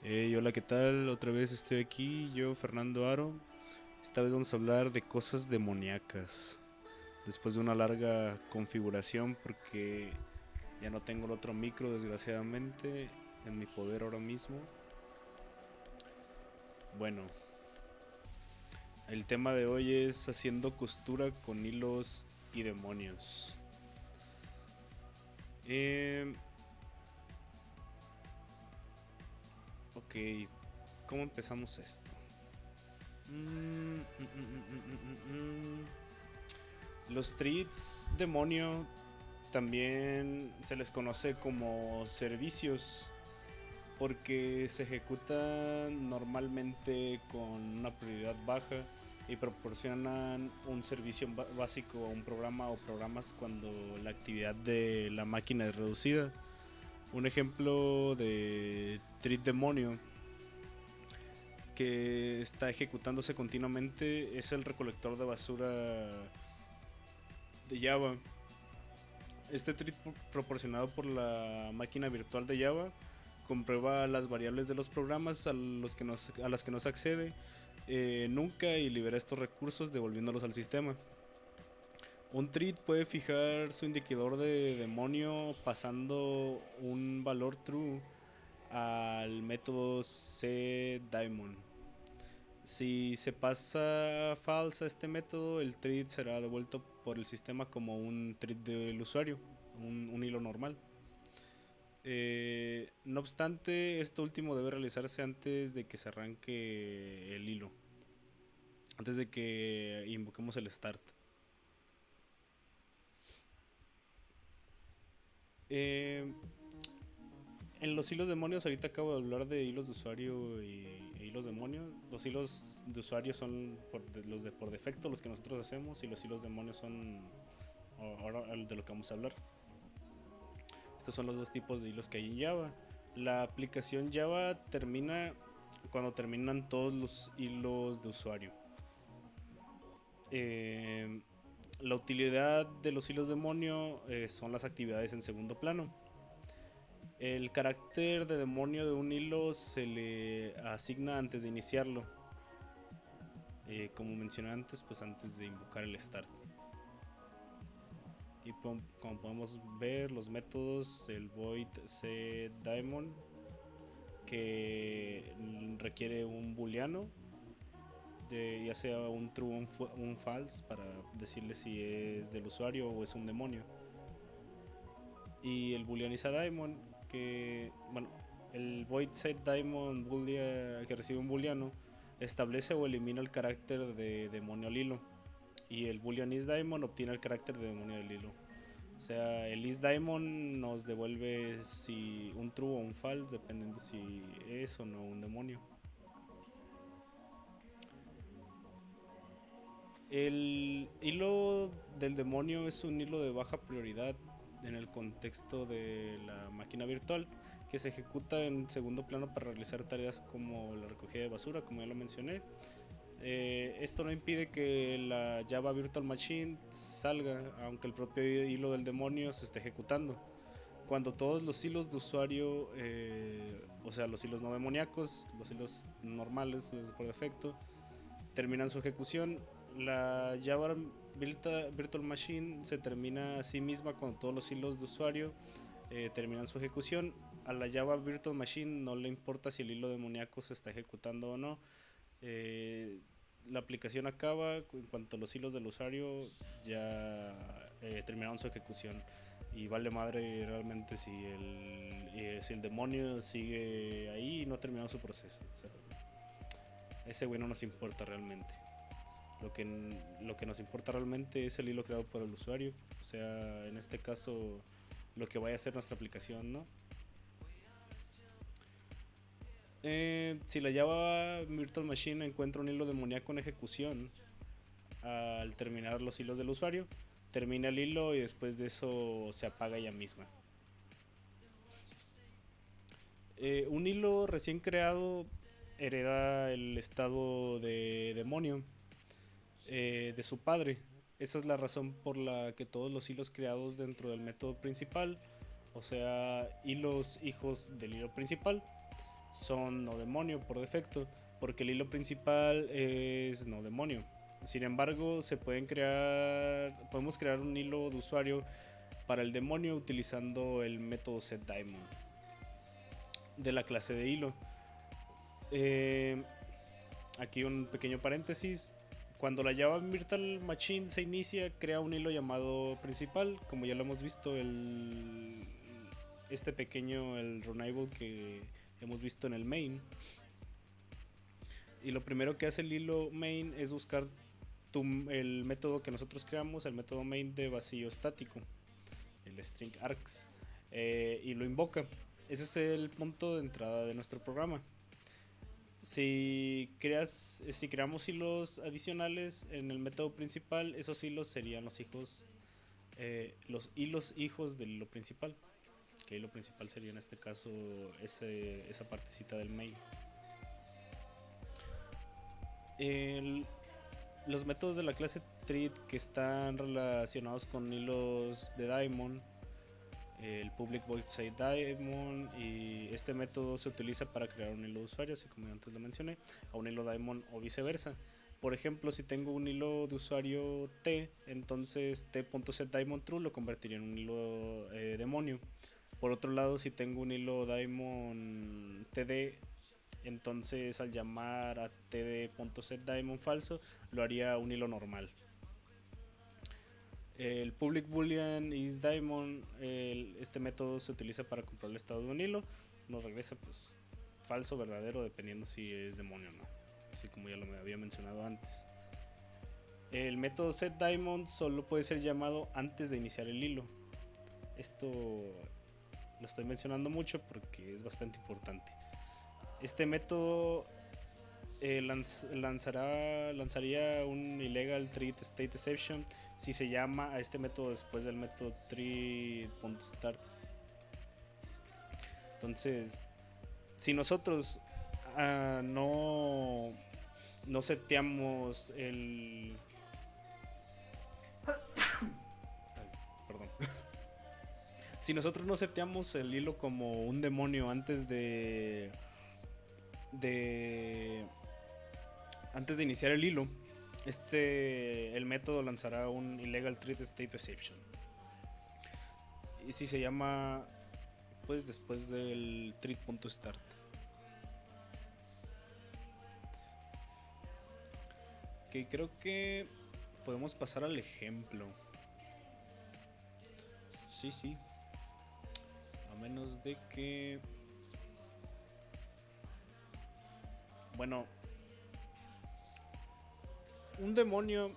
Hey, hola, ¿qué tal? Otra vez estoy aquí, yo, Fernando Aro. Esta vez vamos a hablar de cosas demoníacas. Después de una larga configuración, porque ya no tengo el otro micro, desgraciadamente, en mi poder ahora mismo. Bueno, el tema de hoy es haciendo costura con hilos y demonios. Eh, ok, ¿cómo empezamos esto? Mm, mm, mm, mm, mm, mm, mm. Los treats demonio también se les conoce como servicios porque se ejecutan normalmente con una prioridad baja y proporcionan un servicio básico a un programa o programas cuando la actividad de la máquina es reducida. Un ejemplo de treat demonio que está ejecutándose continuamente es el recolector de basura de Java. Este treat proporcionado por la máquina virtual de Java comprueba las variables de los programas a las que no se accede nunca y libera estos recursos devolviéndolos al sistema. Un treat puede fijar su indicador de demonio pasando un valor true al método cDaemon. Si se pasa falsa este método, el treat será devuelto por el sistema como un treat del usuario, un hilo normal. No obstante, esto último debe realizarse antes de que se arranque el hilo, antes de que invoquemos el start. Eh, en los hilos demonios, ahorita acabo de hablar de hilos de usuario e hilos demonios. Los hilos de usuario son los de por defecto, los que nosotros hacemos, y los hilos demonios son ahora de lo que vamos a hablar. Estos son los dos tipos de hilos que hay en Java. La aplicación Java termina cuando terminan todos los hilos de usuario. Eh, la utilidad de los hilos demonio son las actividades en segundo plano. El carácter de demonio de un hilo se le asigna antes de iniciarlo. Como mencioné antes, pues antes de invocar el start. Y como podemos ver, los métodos, el void cDaemon, que requiere un booleano, ya sea un true o un false, para decirle si es del usuario o es un demonio. Y el booleaniza daemon, que bueno, el void set daemon que recibe un booleano establece o elimina el carácter de demonio al hilo, y el boolean isDaemon obtiene el carácter de demonio del hilo. O sea, el isDaemon nos devuelve si un true o un false, dependiendo si es o no un demonio. El hilo del demonio es un hilo de baja prioridad en el contexto de la máquina virtual, que se ejecuta en segundo plano para realizar tareas como la recogida de basura, como ya lo mencioné. Esto no impide que la Java Virtual Machine salga, aunque el propio hilo del demonio se esté ejecutando. Cuando todos los hilos de usuario, o sea, los hilos no demoníacos, los hilos normales, los por defecto, terminan su ejecución, la Java Virtual Machine se termina a sí misma cuando todos los hilos de usuario terminan su ejecución. A la Java Virtual Machine no le importa si el hilo demoníaco se está ejecutando o no. Eh, la aplicación acaba en cuanto los hilos del usuario ya terminaron su ejecución, y vale madre realmente si el demonio sigue ahí y no ha terminado su proceso. O sea, ese güey no nos importa realmente. Lo que nos importa realmente es el hilo creado por el usuario, o sea, en este caso lo que vaya a ser nuestra aplicación, ¿no? Si la Java Virtual Machine encuentra un hilo demoníaco en ejecución, al terminar los hilos del usuario, termina el hilo y después de eso se apaga ella misma. Un hilo recién creado hereda el estado de demonio de su padre. Esa es la razón por la que todos los hilos creados dentro del método principal, o sea, hilos hijos del hilo principal, son no demonio por defecto, porque el hilo principal es no demonio. Sin embargo, podemos crear un hilo de usuario para el demonio utilizando el método setDaemon de la clase de hilo. Aquí un pequeño paréntesis. Cuando la Java Virtual Machine se inicia, crea un hilo llamado principal, como ya lo hemos visto, este pequeño, el runnable que hemos visto en el main. Y lo primero que hace el hilo main es buscar el método que nosotros creamos, el método main de vacío estático, el string args, y lo invoca. Ese es el punto de entrada de nuestro programa. Si creamos hilos adicionales en el método principal, esos hilos serían los hilos hijos del hilo principal. Que el hilo principal sería en este caso esa partecita del main. Los métodos de la clase treat que están relacionados con hilos de daemon, el public void say daemon, y este método se utiliza para crear un hilo de usuario, así como antes lo mencioné, a un hilo daemon o viceversa. Por ejemplo, si tengo un hilo de usuario t, entonces t.setDaemonTrue lo convertiría en un hilo demonio. Por otro lado, si tengo un hilo daemon td, entonces al llamar a td.setDaemon falso lo haría un hilo normal. El public boolean isDaemon, este método se utiliza para comprobar el estado de un hilo. Nos regresa pues falso o verdadero dependiendo si es demonio o no, así como ya lo había mencionado antes. El método setDaemon solo puede ser llamado antes de iniciar el hilo. Esto lo estoy mencionando mucho porque es bastante importante. Este método lanzaría un illegal treat state exception si se llama a este método después del método treat.start. Entonces, si nosotros no seteamos perdón. Si nosotros no seteamos el hilo como un demonio antes de iniciar el hilo, el método lanzará un illegal treat state exception. Y si se llama pues después del treat.start. Ok, creo que podemos pasar al ejemplo. Sí. A menos de que... Bueno, un demonio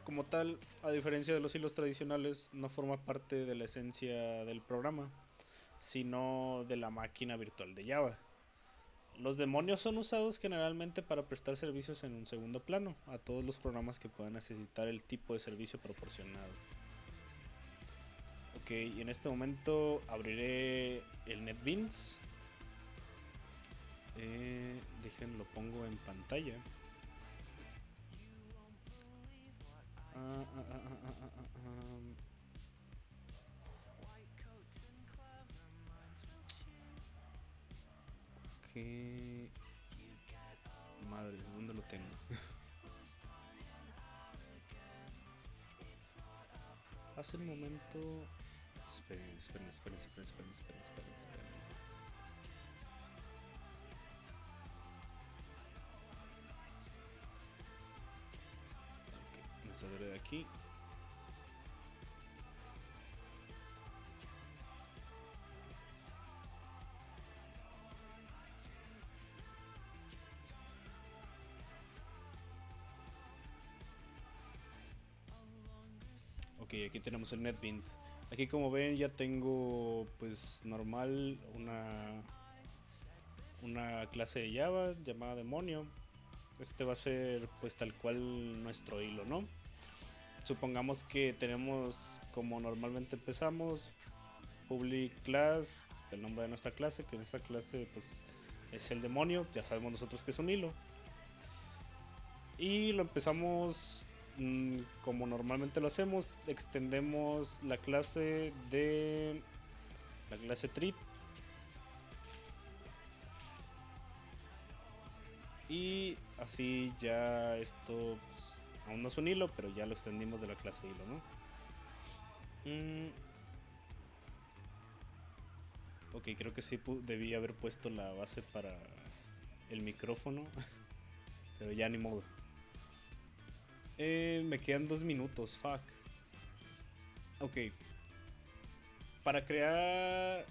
como tal, a diferencia de los hilos tradicionales, no forma parte de la esencia del programa, sino de la máquina virtual de Java. Los demonios son usados generalmente para prestar servicios en un segundo plano a todos los programas que puedan necesitar el tipo de servicio proporcionado. Ok, y en este momento abriré el NetBeans. Lo pongo en pantalla. Ok. Madre, ¿dónde lo tengo? Hace un momento... Esperen. Ok, me saldré de aquí. Ok, aquí tenemos el NetBeans. Aquí como ven ya tengo pues normal una clase de Java llamada demonio. Este va a ser pues tal cual nuestro hilo, ¿no? Supongamos que tenemos, como normalmente empezamos, public class, el nombre de nuestra clase, que en esta clase pues es el demonio, ya sabemos nosotros que es un hilo. Y lo empezamos como normalmente lo hacemos, extendemos la clase treat Y así ya esto pues, aún no es un hilo, pero ya lo extendimos de la clase hilo, ¿no? Mm, ok, creo que sí debí haber puesto la base para el micrófono, pero ya ni modo. Me quedan 2 minutos, fuck. Ok, para crear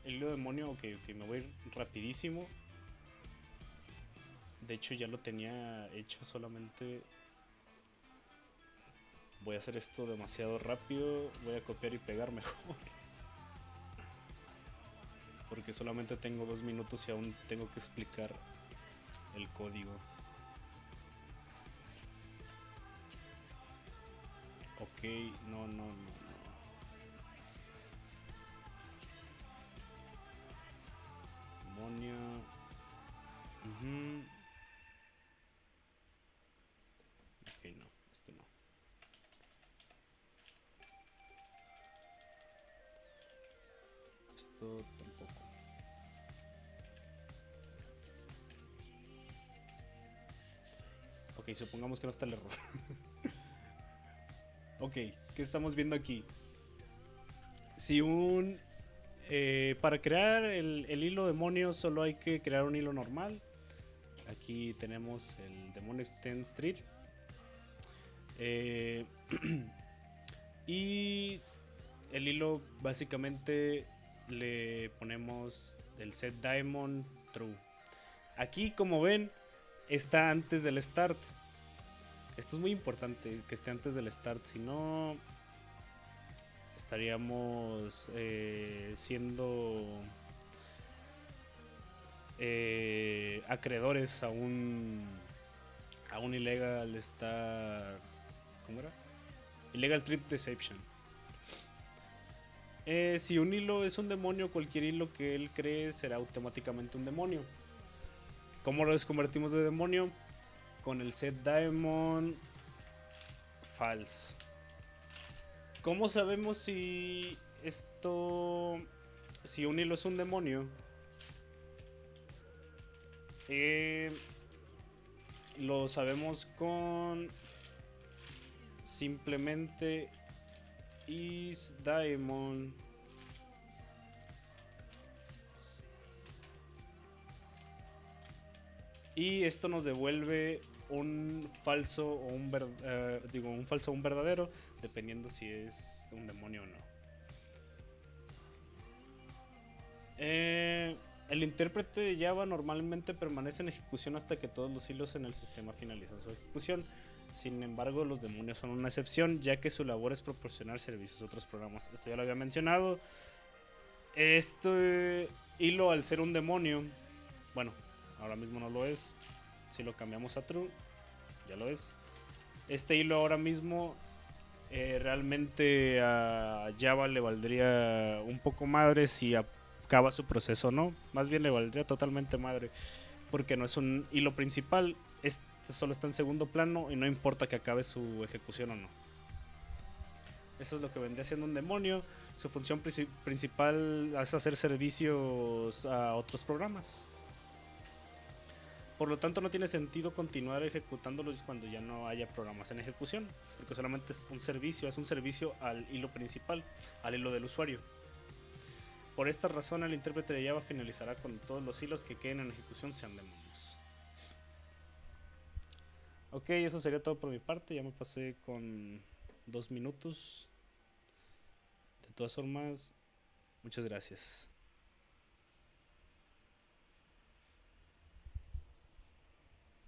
el hilo demonio, ok, me voy a ir rapidísimo. De hecho ya lo tenía hecho, solamente voy a hacer esto demasiado rápido. Voy a copiar y pegar mejor. Porque solamente tengo 2 minutos y aún tengo que explicar el código. Ok, no, no, no, no. Demonio. Ujú. Ok, no, este no. Esto tampoco. Ok, supongamos que no está el error. Ok, ¿qué estamos viendo aquí? Si un... para crear el hilo demonio solo hay que crear un hilo normal. Aquí tenemos el demonio extend street. Y el hilo básicamente le ponemos el set diamond true. Aquí como ven está antes del start. Esto es muy importante que esté antes del start, si no estaríamos siendo acreedores a un illegal star. ¿Cómo era? Illegal trip deception. Si un hilo es un demonio, cualquier hilo que él cree será automáticamente un demonio. ¿Cómo lo desconvertimos de demonio? Con el set diamond false. ¿Cómo sabemos si esto, si un hilo es un demonio? Lo sabemos con simplemente is diamond y esto nos devuelve un falso o un falso o un verdadero, dependiendo si es un demonio o no. El intérprete de Java normalmente permanece en ejecución hasta que todos los hilos en el sistema finalizan su ejecución. Sin embargo, los demonios son una excepción, ya que su labor es proporcionar servicios a otros programas. Esto ya lo había mencionado. Este hilo, al ser un demonio, bueno, ahora mismo no lo es. Si lo cambiamos a true, ya lo es. Este hilo ahora mismo realmente a Java le valdría un poco madre si acaba su proceso, ¿no? Más bien le valdría totalmente madre, porque no es un hilo principal, este solo está en segundo plano y no importa que acabe su ejecución o no. Eso es lo que vendría siendo un demonio. Su función principal es hacer servicios a otros programas. Por lo tanto, no tiene sentido continuar ejecutándolos cuando ya no haya programas en ejecución, porque solamente es un servicio al hilo principal, al hilo del usuario. Por esta razón, el intérprete de Java finalizará con todos los hilos que queden en ejecución sean demonios. Ok, eso sería todo por mi parte. Ya me pasé con 2 minutos. De todas formas, muchas gracias.